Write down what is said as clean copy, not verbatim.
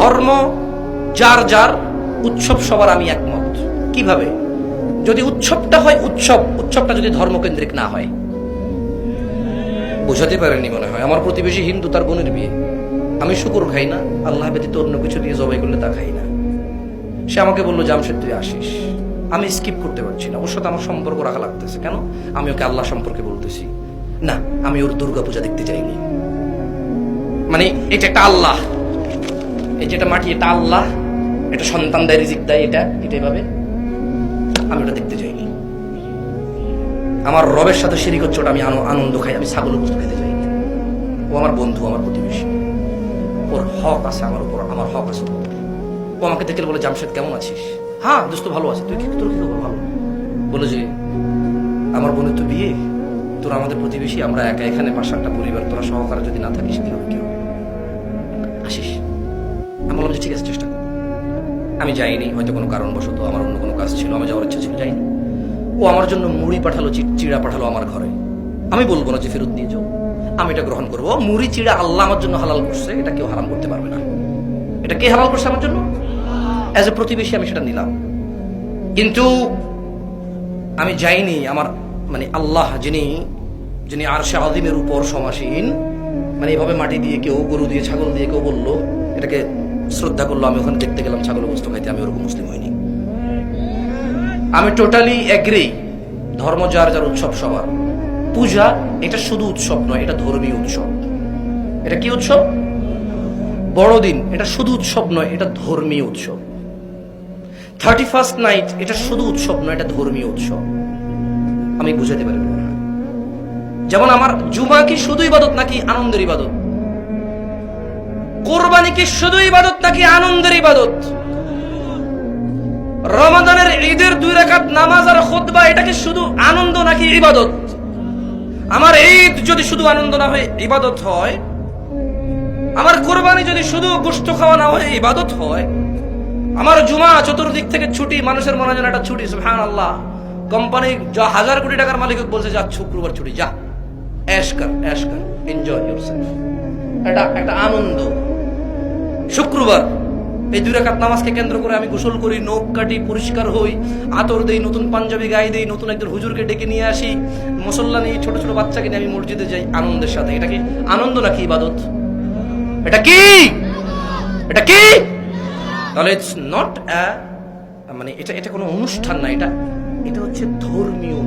ধর্ম যার যার, উৎসব সবার, আমি একমত। কিভাবে? যদি উৎসবটা হয় উৎসবটা যদি ধর্মকেন্দ্রিক না হয়। বুঝাতে পারেননি মনে হয়। আমার প্রতিবেশী হিন্দু, তার বোনের বিয়ে, আমি শুকর খাই না, আল্লাহ ব্যতীত অন্য কিছু দিয়ে জবাই করলে তা খাই না। সে আমাকে বললো, জামশেদ তুই আসিস। আমি স্কিপ করতে পারছি না, ওর সাথে আমার সম্পর্ক রাখা লাগতেছে। কেন? আমি ওকে আল্লাহ সম্পর্কে বলতেছি না, আমি ওর দুর্গাপূজা দেখতে চাইনি। মানে এটা একটা আল্লাহ, এই যেটা মাটি, এটা আল্লাহ, এটা সন্তান দেয়, রিজিক দেয়, এটা এভাবে আমি ওটা দেখতে চাইনি। আমার রবের সাথে শিরিক হচ্ছে, ওটা আমি আনন্দ খাই, আমি ছাগল বস্তু খেতে চাই। ও আমার বন্ধু, আমার প্রতিবেশী, ওর হক আছে আমার উপর, আমার হক আছে। ও আমাকে দেখে বলে, জামশেদ কেমন আছিস? হ্যাঁ দোস্ত ভালো আছে, তোর কি খবর? ভালো। বলে যে আমার বোনের তো বিয়ে, তোরা আমাদের প্রতিবেশী, আমরা একা এখানে 5-7টা পরিবার, তোরা সহকারে যদি না থাকিস কি হবে, কি হবে, আসিস। আমি বললাম যে ঠিক আছে, চেষ্টা কর। আমি যাইনি, হয়তো কোনো কারণবশত, আমার অন্য কোনো কাজ ছিল, আমার যাওয়ার ইচ্ছা ছিল, যাইনি। ও আমার জন্য মুড়ি পাঠালো, চিড়া পাঠালো আমার ঘরে। আমি বলবো না যে ফেরত দিয়ে যাও, আমি এটা গ্রহণ করবো। মুড়ি চিড়া আল্লাহ আমার জন্য হালাল করছে, এটা কেউ হারাম করতে পারবে না। এটা কে হালাল করছে আমার জন্য? অ্যাজ এ প্রতিবেশী আমি সেটা নিলাম। কিন্তু আমি যাইনি, আমার মানে আল্লাহ যিনি আরশে আযীমের উপর সমাসীন, মানে এভাবে মাটি দিয়ে কেউ, গরু দিয়ে, ছাগল দিয়ে কেউ বললো, এটাকে শ্রদ্ধা করলো, আমি ওখানে দেখতে গেলাম ছাগল বস্তু খাইতে, আমি ওরকম মুসলিম হইনি। আমি টোটালি এগ্রি, ধর্ম যার যার, উৎসব সবার। পূজা এটা শুধু উৎসব নয়, এটা ধর্মীয় উৎসব। এটা কি উৎসব? বড়দিন এটা শুধু উৎসব নয়, এটা ধর্মীয় উৎসব। 31st নাইট এটা শুধু উৎসব নয়, এটা ধর্মীয় উৎসব। আমি বুঝাতে পারি না। যেমন আমার জুমা কি শুধু ইবাদত নাকি আনন্দের ইবাদত? কোরবানি কি শুধু ইবাদত নাকি আনন্দের ইবাদত? রমাদানের ঈদের 2 রাকাত নামাজ আর খুতবা, এটা কি শুধু আনন্দ নাকি ইবাদত? আমার ঈদ যদি শুধু আনন্দ না হয়ে ইবাদত হয়, আমার কোরবানি যদি শুধু গোশত খাওয়া না হয়ে ইবাদত হয়, আমার জুমা চতুর্দিক থেকে ছুটি, মানুষের মনে হয় একটা ছুটি, সুবহানাল্লাহ। কোম্পানি যা 1000 কোটি টাকার মালিক বলছে, যা শুক্রবার ছুটি, যা ऐश कर, এনজয় ইয়োরসেলফ, এটা একটা আনন্দ। শুক্রবার এই 2 রাকাত নামাজকে কেন্দ্র করে আমি গোসল করি, নখ কাটি, পরিষ্কার হই, আতর দেই, নতুন পাঞ্জাবি গায়ে দেই, নতুন একজন হুজুরকে ডেকে নিয়ে আসি, মুসল্লা নিয়ে, ছোট ছোট বাচ্চাকে নিয়ে আমি মসজিদে যাই আনন্দের সাথে। এটা কি আনন্দ নাকি ইবাদত? এটা কি? তাহলে ইটস নট মানে এটা কোনো অনুষ্ঠান না, এটা হচ্ছে ধর্মীয়